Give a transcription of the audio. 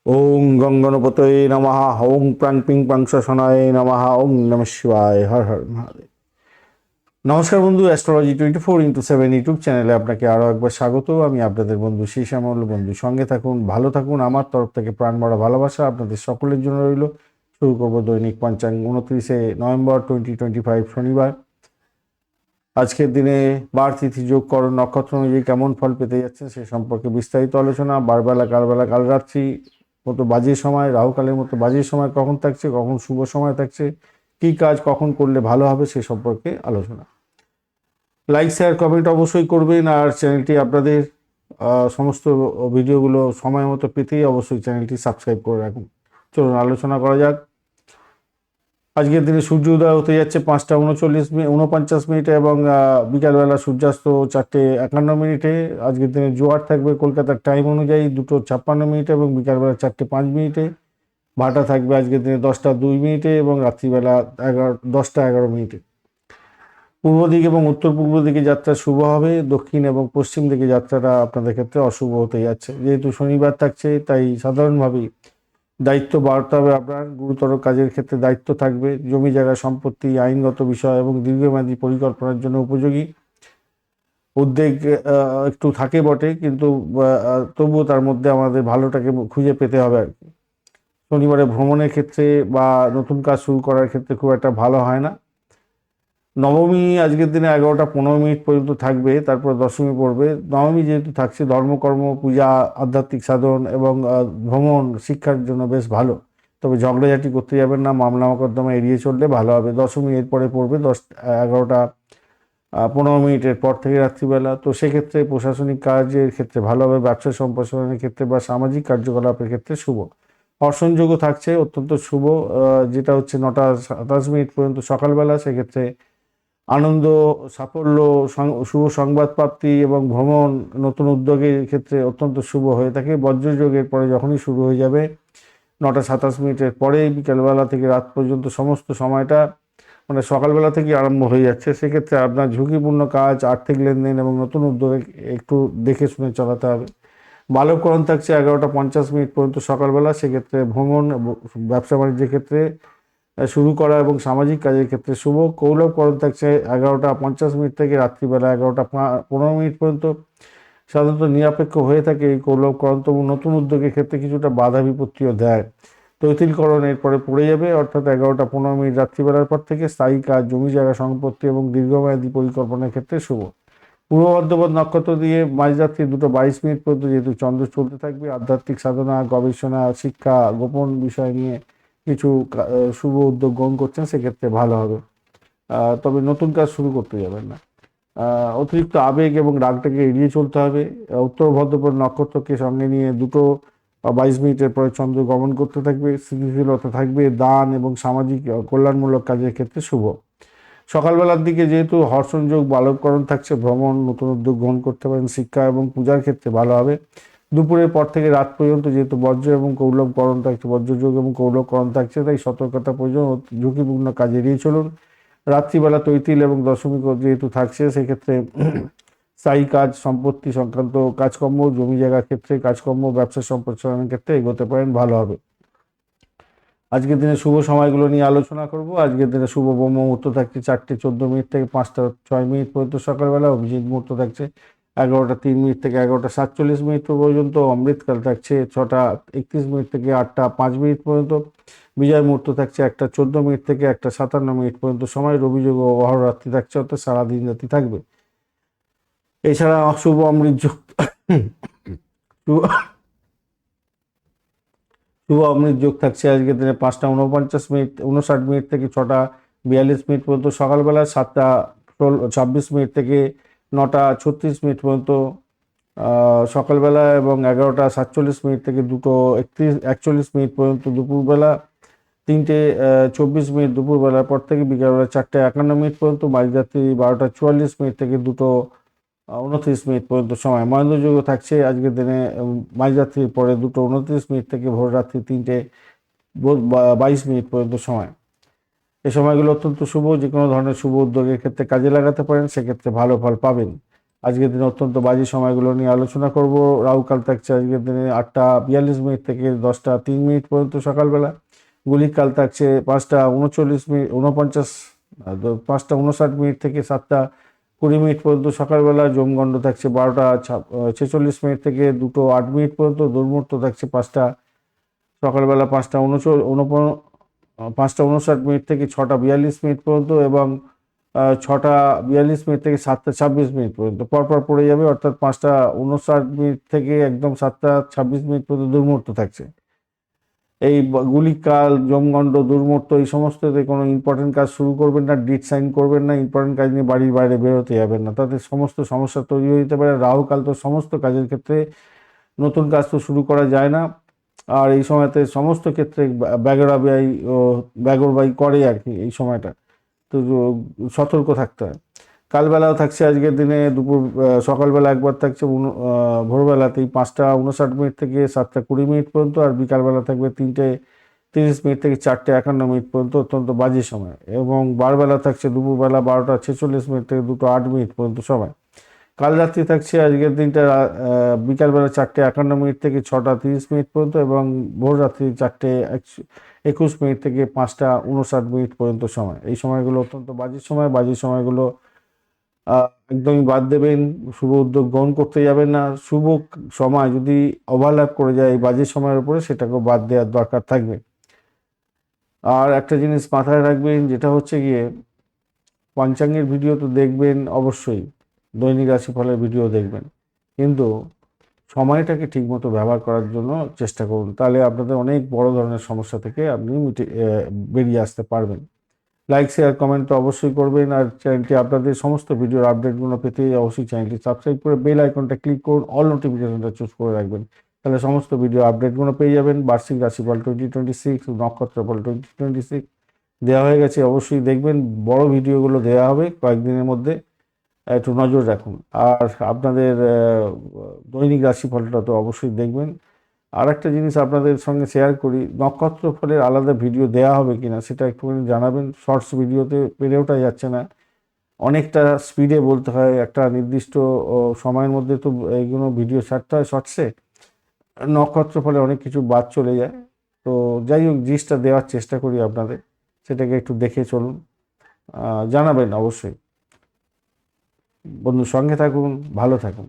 ওং গঙ্গনপতয়ে নমঃ। ওং প্রাং পিং পাং শনায় নমঃ। ওং নমঃ শিবায়। হর হর মহাদেব। নমস্কার বন্ধু, অ্যাস্ট্রোলজি 24x7 ইউটিউব চ্যানেলে আপনাকে আরও একবার স্বাগত। আমি আপনাদের বন্ধু শ্যামল। বন্ধু সঙ্গে থাকুন, ভালো থাকুন। আমার তরফ থেকে প্রাণ ভরা ভালোবাসা আপনাদের সকলের জন্য রইল। শুরু করব দৈনিক পঞ্চাঙ্গ 29শে নভেম্বর 2025 শনিবার। আজকের দিনে বার তিথি যোগ করণ নক্ষত্র অনুযায়ী কেমন ফল পেতে যাচ্ছেন সে সম্পর্কে বিস্তারিত আলোচনা। বারবেলা কালবেলা কাল রাত্রি মতো বাজে সময়, রাহুকালের মতো বাজে সময় কখন থাকছে, কখন শুভ সময় থাকছে, কী কাজ কখন করলে ভালো হবে সে সম্পর্কে আলোচনা। লাইক শেয়ার কমেন্ট অবশ্যই করবেন, আর চ্যানেলটি আপনাদের সমস্ত ভিডিওগুলো সময় মতো পেতেই অবশ্যই চ্যানেলটি সাবস্ক্রাইব করে রাখুন। চলুন আলোচনা করা যাক। আজকের দিনে সূর্য উদয় হতে যাচ্ছে 5টা 49 মিনিটে এবং বিকালবেলা সূর্যাস্ত 4টে 51 মিনিটে। আজকের দিনে জোয়ার থাকবে কলকাতার টাইম অনুযায়ী 2:56 এবং বিকালবেলা 4টে 5 মিনিটে। ভাটা থাকবে আজকের দিনে 10টা 2 মিনিটে এবং রাত্রিবেলা 10টা 11 মিনিটে। পূর্ব দিক এবং উত্তর পূর্ব দিকে যাত্রা শুভ হবে, দক্ষিণ এবং পশ্চিম দিকে যাত্রাটা আপনাদের ক্ষেত্রে অশুভ হতে যাচ্ছে। যেহেতু শনিবার থাকছে তাই সাধারণভাবেই দায়িত্ব বাড়তে হবে। আপনার গুরুতর কাজের ক্ষেত্রে দায়িত্ব থাকবে। জমি জায়গা সম্পত্তি, আইনগত বিষয় এবং দীর্ঘমেয়াদী পরিকল্পনার জন্য উপযোগী। উদ্বেগ একটু থাকে বটে, কিন্তু তবুও তার মধ্যে আমাদের ভালোটাকে খুঁজে পেতে হবে আর কি। শনিবারে ভ্রমণের ক্ষেত্রে বা নতুন কাজ শুরু করার ক্ষেত্রে খুব একটা ভালো হয় না। নবমী আজকের দিনে 11টা 15 মিনিট পর্যন্ত থাকবে, তারপর দশমী পড়বে। নবমী যেহেতু থাকছে, ধর্মকর্ম, পূজা, আধ্যাত্মিক সাধন এবং ভ্রমণ শিক্ষার জন্য বেশ ভালো। তবে ঝগড়াঝাটি করতে যাবেন না, মামলা মোকদ্দমা এড়িয়ে চললে ভালো হবে। দশমী এরপরে পড়বে 11টা 15 মিনিটের পর থেকে রাত্রিবেলা। তো সেক্ষেত্রে প্রশাসনিক কাজের ক্ষেত্রে ভালো হবে, ব্যবসা সম্প্রসারণের ক্ষেত্রে বা সামাজিক কার্যকলাপের ক্ষেত্রে শুভ। অর্শনযোগও থাকছে অত্যন্ত শুভ, যেটা হচ্ছে 9টা 27 মিনিট পর্যন্ত সকালবেলা। সেক্ষেত্রে আনন্দ, সাফল্য, শুভ সংবাদ প্রাপ্তি এবং ভ্রমণ, নতুন উদ্যোগের ক্ষেত্রে অত্যন্ত শুভ হয়ে থাকে। বজ্রযোগের পরে যখনই শুরু হয়ে যাবে 9টা 27 মিনিটের পরে বিকালবেলা থেকে রাত পর্যন্ত সমস্ত সময়টা মানে সকালবেলা থেকেই আরম্ভ হয়ে যাচ্ছে। সেক্ষেত্রে আপনার ঝুঁকিপূর্ণ কাজ, আর্থিক লেনদেন এবং নতুন উদ্যোগে একটু দেখে শুনে চালাতে হবে। বালবকরণ থাকছে 11টা 50 মিনিট পর্যন্ত সকালবেলা। সেক্ষেত্রে ভ্রমণ, ব্যবসা বাণিজ্যের ক্ষেত্রে শুরু করা এবং সামাজিক কাজের ক্ষেত্রে শুভ। কৌলবকরণ থাকছে 11টা 50 মিনিট থেকে রাত্রিবেলা 11টা 15 মিনিট পর্যন্ত। সাধারণত নিরপেক্ষ হয়ে থাকে এই কৌলবকরণ, তবু নতুন উদ্যোগের ক্ষেত্রে কিছুটা বাধা বিপত্তিও দেয়। তৈতিলকরণ এরপরে পড়ে যাবে, অর্থাৎ 11টা 15 মিনিট রাত্রিবেলার পর থেকে। স্থায়ী কাজ, জমি জায়গা সম্পত্তি এবং দীর্ঘমেয়াদী পরিকল্পনার ক্ষেত্রে শুভ। পূর্ব বর্ধমান নক্ষত্র দিয়ে মাঝরাত্রি 2:22 মিনিট পর্যন্ত যেহেতু চন্দ্র চলতে থাকবে, আধ্যাত্মিক সাধনা, গবেষণা, শিক্ষা, গোপন বিষয় নিয়ে কিছু শুভ উদ্যোগ গ্রহণ করছেন, সেক্ষেত্রে ভালো হবে। তবে নতুন কাজ শুরু করতে যাবেন না। অতিরিক্ত আবেগ এবং রাগটাকে এড়িয়ে চলতে হবে। উত্তর ভদ্রপদ নক্ষত্রকে সঙ্গে নিয়ে 2:22 মিনিটের পরে চন্দ্র গমন করতে থাকবে। স্থিতিশীলতা থাকবে। দান এবং সামাজিক কল্যাণমূলক কাজের ক্ষেত্রে শুভ। সকালবেলার দিকে যেহেতু হর্ষণযোগ, বালবকরণ থাকছে, ভ্রমণ, নতুন উদ্যোগ গ্রহণ করতে পারেন। শিক্ষা এবং পূজার ক্ষেত্রে ভালো হবে। দুপুরের পর থেকে রাত পর্যন্ত যেহেতু বজ্র এবং কৌলবকরণ থাকছে, বজ্রযোগ এবং কৌলবকরণ থাকছে, তাই সতর্কতা প্রয়োজন। ঝুঁকিপূর্ণ কাজ এড়িয়ে চলুন। রাত্রিবেলা তৈতিল এবং দশমী যেহেতু থাকছে, সেক্ষেত্রে স্থায়ী কাজ, সম্পত্তি সংক্রান্ত কাজকর্ম, জমি জায়গার ক্ষেত্রে কাজকর্ম, ব্যবসা সম্প্রসারণের ক্ষেত্রে এগোতে পারেন, ভালো হবে। আজকের দিনে শুভ সময়গুলো নিয়ে আলোচনা করব। আজকের দিনে শুভ ব্রহ্ম মুহূর্ত থাকছে 4টে 14 মিনিট থেকে 5টা 6 মিনিট পর্যন্ত সকালবেলা। অভিজিৎ মুহূর্ত থাকছে 11টা 3 মিনিট থেকে 11টা 47 মিনিট পর্যন্ত। অমৃতকাল থাকছে 6টা 31 মিনিট থেকে 8টা 5 মিনিট পর্যন্ত। বিজয় মুহূর্ত থাকছে 1টা 14 মিনিট থেকে 1টা 57 মিনিট পর্যন্ত সময়। রবিযোগ ও অহররাত্রি থাকছে, অর্থাৎ সারাদিন রাতি থাকবে। এছাড়া শুভ অমৃত যোগ শুভ শুভ অমৃত যোগ থাকছে আজকের দিনে 5টা 49 মিনিট 59 মিনিট থেকে 6টা 42 মিনিট পর্যন্ত সকালবেলা। 7টা 26 মিনিট থেকে 9টা 36 মিনিট পর্যন্ত সকালবেলা এবং 11টা 47 মিনিট থেকে 2:41 মিনিট পর্যন্ত দুপুরবেলা। 3টে 24 মিনিট দুপুরবেলার পর থেকে বিকালবেলা 4টা 51 মিনিট পর্যন্ত। মাঝরাত্রি 12টা 44 মিনিট থেকে 2:29 মিনিট পর্যন্ত সময়। মহেন্দ্রযোগ থাকছে আজকের দিনে মাঝরাত্রির পরে 2:29 মিনিট থেকে ভোররাত্রি 3টে 22 মিনিট পর্যন্ত সময়। এই সময়গুলো অত্যন্ত শুভ। যে কোনো ধরনের শুভ উদ্যোগের ক্ষেত্রে কাজে লাগাতে পারেন, সেক্ষেত্রে ভালো ফল পাবেন। আজকের দিনে অত্যন্ত বাজে সময়গুলো নিয়ে আলোচনা করব। রাহুকাল থাকছে আজকের দিনে 8টা 42 মিনিট থেকে 10টা 3 মিনিট পর্যন্ত সকালবেলা। গুলিক কাল থাকছে 5টা 39 মিনিট 49, 5টা 59 মিনিট থেকে 7টা 20 মিনিট পর্যন্ত সকালবেলা। যমগণ্ড থাকছে 12টা 46 মিনিট থেকে 2টো 8 মিনিট পর্যন্ত। দুর্মুহূর্ত থাকছে সকালবেলা 5টা 59 মিনিট থেকে 6টা 42 মিনিট পর্যন্ত, এবং 6টা 42 মিনিট থেকে 7টা 26 মিনিট পর্যন্ত পরপর পড়ে যাবে, অর্থাৎ 5টা 59 মিনিট থেকে একদম 7টা 26 মিনিট পর্যন্ত দুর্মুহূর্ত থাকছে। এই গুলিকাল, যমগণ্ড, দুর্মুহূর্ত এই সমস্ততে কোনো ইম্পর্টেন্ট কাজ শুরু করবেন না, ডিট সাইন করবেন না, ইম্পর্টেন্ট কাজ নিয়ে বাড়ির বাইরে বেরোতে যাবেন না, তাতে সমস্ত সমস্যা তৈরি হয়ে যেতে পারে। রাহুকাল তো সমস্ত কাজের ক্ষেত্রে, নতুন কাজ তো শুরু করা যায় না, আর এই সময়তে সমস্ত ক্ষেত্রে ব্যাগর ব্যয় করে আর কি এই সময়টা, তো সতর্ক থাকতে হয়। কালবেলাও থাকছে আজকের দিনে সকালবেলা একবার থাকছে ভোরবেলাতেই 5টা 59 মিনিট থেকে 7টা 20 মিনিট পর্যন্ত, আর বিকালবেলা থাকবে 3টে 30 মিনিট থেকে 4টে 51 মিনিট পর্যন্ত, অত্যন্ত বাজে সময়। এবং বারবেলা থাকছে দুপুরবেলা 12টা 46 মিনিট থেকে 2টো 8 মিনিট পর্যন্ত সময়। কাল রাত্রি থাকছে আজকের দিনটা বিকালবেলা 4টে 51 মিনিট থেকে 6টা 30 মিনিট পর্যন্ত, এবং ভোর রাত্রি 4টে 21 মিনিট থেকে 5টা 59 মিনিট পর্যন্ত সময়। এই সময়গুলো অত্যন্ত বাজে সময়। বাজে সময়গুলো একদমই বাদ দেবেন, শুভ উদ্যোগ গ্রহণ করতে যাবেন না। শুভ সময় যদি ওভারল্যাপ করে যায় এই বাজে সময়ের উপরে, সেটাকেও বাদ দেওয়ার দরকার থাকবে। আর একটা জিনিস মাথায় রাখবেন, যেটা হচ্ছে গিয়ে পঞ্চাঙ্গের ভিডিও তো দেখবেন অবশ্যই, দৈনিক রাশিফলের ভিডিও দেখবেন, কিন্তু সময়টাকে ঠিকমতো ব্যবহার করার জন্য চেষ্টা করুন, তাহলে আপনাদের অনেক বড় ধরনের সমস্যা থেকে আপনি বেরিয়ে আসতে পারবেন। লাইক, শেয়ার, কমেন্ট তো অবশ্যই করবেন, আর চ্যানেলটি আপনাদের সমস্ত ভিডিওর আপডেটগুলো পেতে অবশ্যই চ্যানেলটি সাবস্ক্রাইব করে বেল আইকনটা ক্লিক করুন, অল নোটিফিকেশনটা চুজ করে রাখবেন, তাহলে সমস্ত ভিডিও আপডেটগুলো পেয়ে যাবেন। বার্ষিক রাশিফল 2026, নক্ষত্রফল 2026 দেওয়া হয়ে গেছে, অবশ্যই দেখবেন। বড় ভিডিওগুলো দেওয়া হবে কয়েকদিনের মধ্যে, একটু নজর রাখুন। আর আপনাদের দৈনিক রাশিফলটা তো অবশ্যই দেখবেন। আর একটা জিনিস আপনাদের সঙ্গে শেয়ার করি, নক্ষত্র ফলের আলাদা ভিডিও দেওয়া হবে কিনা সেটা একটুখানি জানাবেন। শর্টস ভিডিওতে পেরে ওঠা যাচ্ছে না, অনেকটা স্পিডে বলতে হয়, একটা নির্দিষ্ট সময়ের মধ্যে তো এইগুলো ভিডিও ছাড়তে হয় শর্টসে, নক্ষত্র ফলে অনেক কিছু বাদ চলে যায়। তো যাই হোক, জিনিসটা দেওয়ার চেষ্টা করি আপনাদের, সেটাকে একটু দেখে চলুন, জানাবেন অবশ্যই। বন্ধুর সঙ্গে থাকুন, ভালো থাকুন।